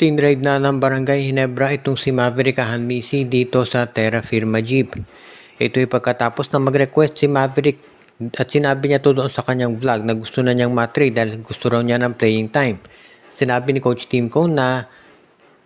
Tinraid na ng Barangay Ginebra itong si Maverick Ahanmisi dito sa Terra Firma Jeep. Ito'y pagkatapos na mag-request si Maverick at sinabi niya to doon sa kanyang vlog na gusto na niyang matrade dahil gusto raw niya ng playing time. Sinabi ni Coach Tim Cone na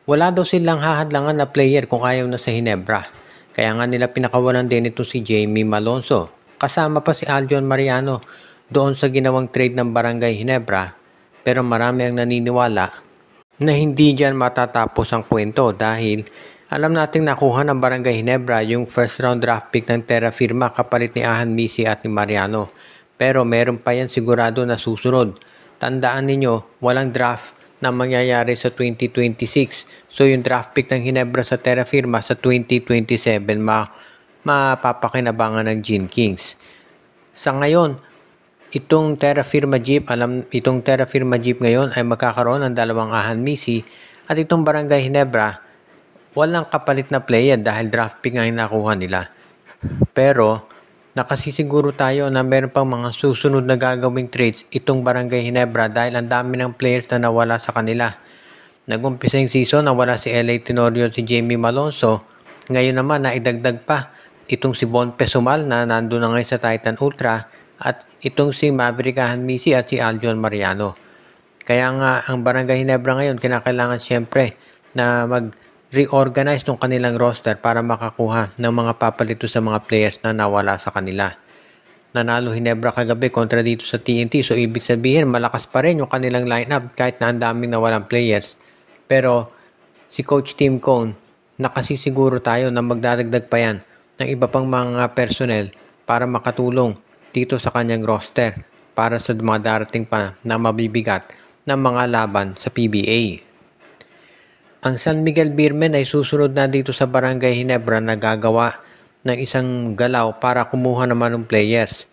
wala daw silang hahadlangan na player kung ayaw na sa Ginebra. Kaya nga nila pinakawalan din ito si Jamie Malonzo. Kasama pa si Aljon Mariano doon sa ginawang trade ng Barangay Ginebra, pero marami ang naniniwala na hindi dyan matatapos ang kwento dahil alam nating nakuha ng Barangay Ginebra yung first round draft pick ng Terra Firma kapalit ni Ahanmisi at ni Mariano. Pero meron pa yan sigurado na susunod. Tandaan ninyo, walang draft na mangyayari sa 2026. So yung draft pick ng Ginebra sa Terra Firma sa 2027 mapapakinabangan ng Gene Kings. Sa ngayon, itong Terra Firma Jeep ngayon ay magkakaroon ng dalawang Ahanmisi at itong Barangay Ginebra walang kapalit na player dahil draft pick nga yung nakuha nila. Pero nakasisiguro tayo na meron pang mga susunod na gagawing trades itong Barangay Ginebra dahil ang dami ng players na nawala sa kanila. Nag-umpisa yung season, nawala si LA Tenorio at si Jamie Malonzo. Ngayon naman naidagdag pa itong si Bon Pesumal na nandun na ngayon sa Titan Ultra at itong si Maverick Ahanmisi at si Aljon Mariano. Kaya nga ang Barangay Ginebra ngayon kinakailangan siyempre na mag-reorganize ng kanilang roster para makakuha ng mga papalito sa mga players na nawala sa kanila. Nanalo Ginebra kagabi kontra dito sa TNT, so ibig sabihin malakas pa rin yung kanilang lineup kahit na ang daming nawalang players. Pero si Coach Tim Cone, nakasisiguro tayo na magdadagdag pa yan ng iba pang mga personnel para makatulong dito sa kanyang roster para sa mga darating pa na mabibigat ng mga laban sa PBA. Ang San Miguel Beermen ay susunod na dito sa Barangay Ginebra na gagawa ng isang galaw para kumuha naman ng players.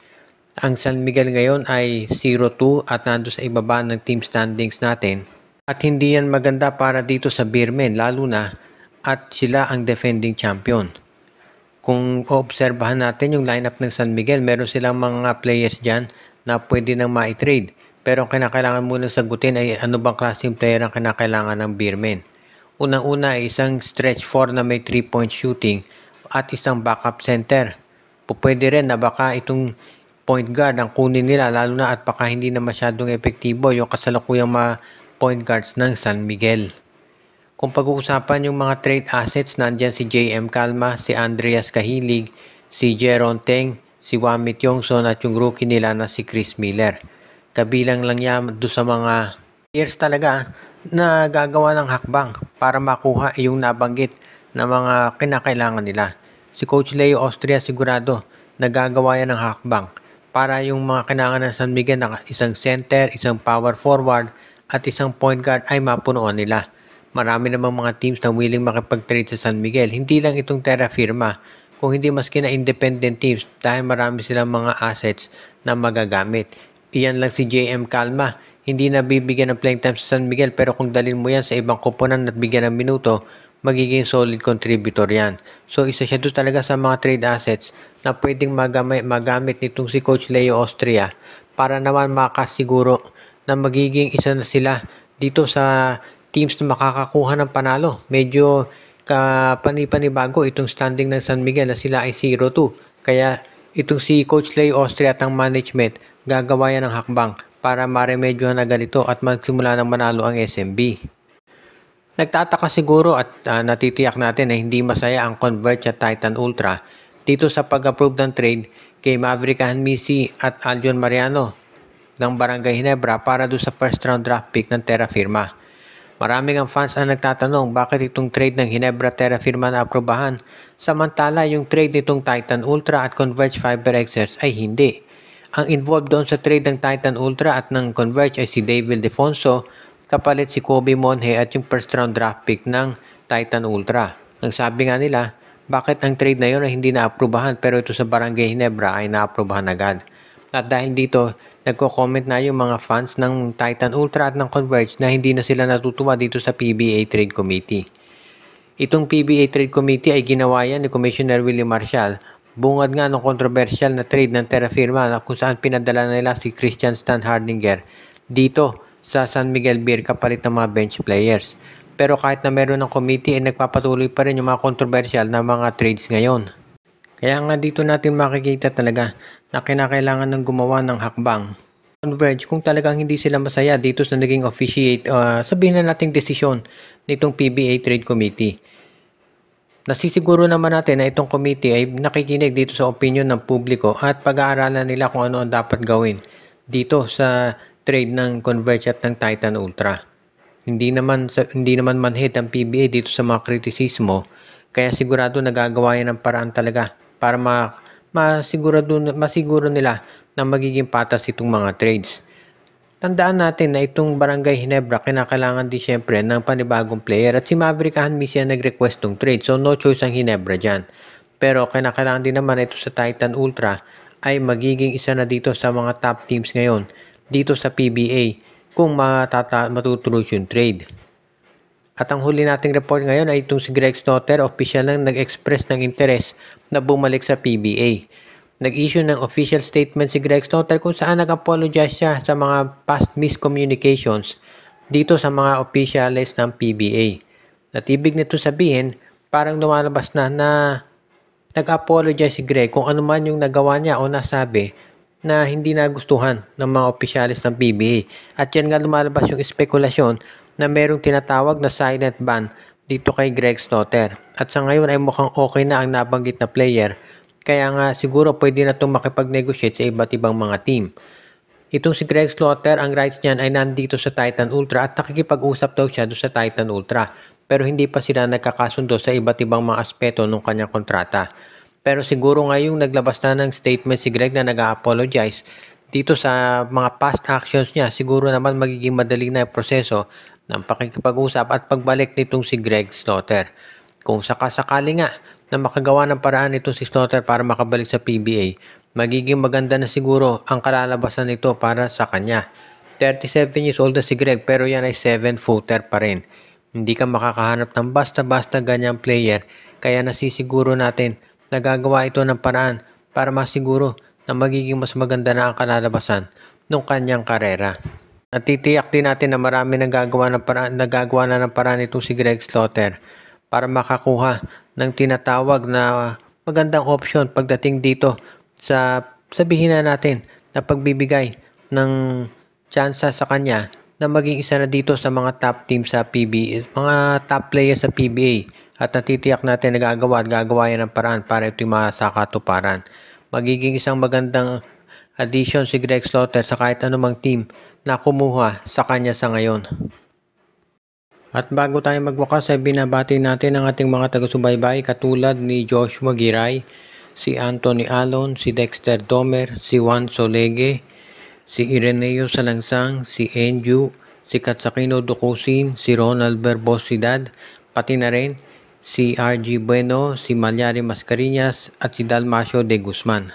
Ang San Miguel ngayon ay 0-2 at nando sa ibaba ng team standings natin. At hindi yan maganda para dito sa Beermen lalo na at sila ang defending champion. Kung obserbahan natin yung lineup ng San Miguel, meron silang mga players dyan na pwede nang ma-trade. Pero ang kinakailangan munang sagutin ay ano bang klaseng player ang kinakailangan ng Beermen. Unang-una ay isang stretch 4 na may 3-point shooting at isang backup center. Pwede rin na baka itong point guard ang kunin nila lalo na at baka hindi na masyadong epektibo yung kasalukuyang mga point guards ng San Miguel. Kung pag-uusapan yung mga trade assets, nandyan si JM Calma, si Andreas Kahilig, si Jeron Teng, si Wamit Yongson at yung rookie nila na si Chris Miller. Kabilang lang yan doon sa mga players talaga na gagawa ng hakbang para makuha yung nabanggit na mga kinakailangan nila. Si Coach Leo Austria sigurado nagagawa yan ng hakbang para yung mga kailangan ng San Miguel na isang center, isang power forward at isang point guard ay mapunuan nila. Marami namang mga teams na willing makipag-trade sa San Miguel. Hindi lang itong Terra Firma, kung hindi maski na independent teams dahil marami silang mga assets na magagamit. Iyan lang si JM Calma. Hindi na bibigyan ng playing time sa San Miguel pero kung dalhin mo yan sa ibang koponan at bigyan ng minuto, magiging solid contributor yan. So isa siya doon talaga sa mga trade assets na pwedeng magamit nitong si Coach Leo Austria para naman makasiguro na magiging isa na sila dito sa teams na makakakuha ng panalo. Medyo kapani-panibago itong standing ng San Miguel na sila ay 0-2. Kaya itong si Coach Leo Austria at ang management gagawa yan ng hakbang para maremedyohan na ganito at magsimula ng manalo ang SMB. Nagtataka siguro at natitiyak natin na hindi masaya ang Converge at Titan Ultra dito sa pag-approve ng trade kay Maverick Ahanmisi at Aljon Mariano ng Barangay Ginebra para doon sa first round draft pick ng Terra Firma. Maraming ang fans ang nagtatanong bakit itong trade ng Ginebra Terra Firma na aprobahan samantala yung trade nitong Titan Ultra at Converge Fiber Xers ay hindi. Ang involved doon sa trade ng Titan Ultra at ng Converge ay si David Defonso kapalit si Kobe Monhe at yung first round draft pick ng Titan Ultra. Ang sabi nga nila, bakit ang trade na yun ay hindi na-aprobahan pero ito sa Barangay Ginebra ay na-aprobahan agad. At dahil dito, nagko-comment na yung mga fans ng Titan Ultra at ng Converge na hindi na sila natutuwa dito sa PBA Trade Committee. Itong PBA Trade Committee ay ginawa yan ni Commissioner Willie Marcial. Bungad nga ng controversial na trade ng Terra Firma na kung saan pinadala nila si Christian Stan Hardinger dito sa San Miguel Beer kapalit ng mga bench players. Pero kahit na meron ng committee, nagpapatuloy pa rin yung mga controversial na mga trades ngayon. Kaya nga dito natin makikita talaga na kinakailangan ng gumawa ng hakbang. Converge kung talagang hindi sila masaya dito sa naging officiate, sabihin na nating desisyon nitong PBA Trade Committee. Nasisiguro naman natin na itong committee ay nakikinig dito sa opinion ng publiko at pag-aaralan nila kung ano ang dapat gawin dito sa trade ng Converge at ng Titan Ultra. Hindi naman manhid ang PBA dito sa mga kritisismo, kaya sigurado nagagawa yan ng paraan talaga para masiguro nila na magiging patas itong mga trades. Tandaan natin na itong Barangay Ginebra kinakailangan din syempre ng panibagong player at si Maverick Hanmis yan nag-request ng trade, so no choice ang Ginebra dyan. Pero kinakailangan din naman ito sa Titan Ultra ay magiging isa na dito sa mga top teams ngayon dito sa PBA kung matutuloy yung trade. At ang huli nating report ngayon ay itong si Greg Slaughter, official lang nag-express ng interes na bumalik sa PBA. Nag-issue ng official statement si Greg Slaughter kung saan nag-apologize siya sa mga past miscommunications dito sa mga officials ng PBA. At ibig nito sabihin, parang lumalabas na nag-apologize si Greg kung ano man yung nagawa niya o nasabi na hindi nagustuhan ng mga opisyalis ng PBA. At yan nga lumalabas yung spekulasyon na merong tinatawag na silent ban dito kay Greg Slaughter. At sa ngayon ay mukhang okay na ang nabanggit na player. Kaya nga siguro pwede na itong makipag-negotiate sa iba't ibang mga team. Itong si Greg Slaughter, ang rights niyan ay nandito sa Titan Ultra at nakikipag-usap daw siya doon sa Titan Ultra. Pero hindi pa sila nagkakasundo sa iba't ibang mga aspeto ng kanyang kontrata. Pero siguro ngayong naglabas na ng statement si Greg na nag-apologize dito sa mga past actions niya, siguro naman magiging madali na yung proseso ng pakikipag-usap at pagbalik nitong si Greg Slaughter. Kung sakasakali nga na makagawa ng paraan itong si Slaughter para makabalik sa PBA, magiging maganda na siguro ang kalalabasan nito para sa kanya. 37 years old na si Greg pero yan ay 7-footer pa rin. Hindi ka makakahanap ng basta-basta ganyang player, kaya nasisiguro natin nagagawa ito ng paraan para masiguro na magiging mas maganda na ang kalalabasan ng kanyang karera. Natitiyak din natin na marami nagagawa na ng paraan itong si Greg Slaughter para makakuha ng tinatawag na magandang option pagdating dito sa sabihin na natin na pagbibigay ng tsansa sa kanya na maging isa na dito sa mga top team sa PBA, mga top players sa PBA. At natitiyak natin na gagawa yan ng paraan para ito'y masakatuparan. Magiging isang magandang addition si Greg Slaughter sa kahit anumang team na kumuha sa kanya sa ngayon. At bago tayo magwakas ay binabati natin ang ating mga taga-subaybay katulad ni Joshua Giray, si Anthony Alon, si Dexter Domer, si Juan Solegue, si Ireneo Salangsang, si Enju, si Katsakino Dukusin, si Ronald Verbosidad, pati na rin si RG Bueno, si Malyari Mascareñas at si Dalmacio de Guzman.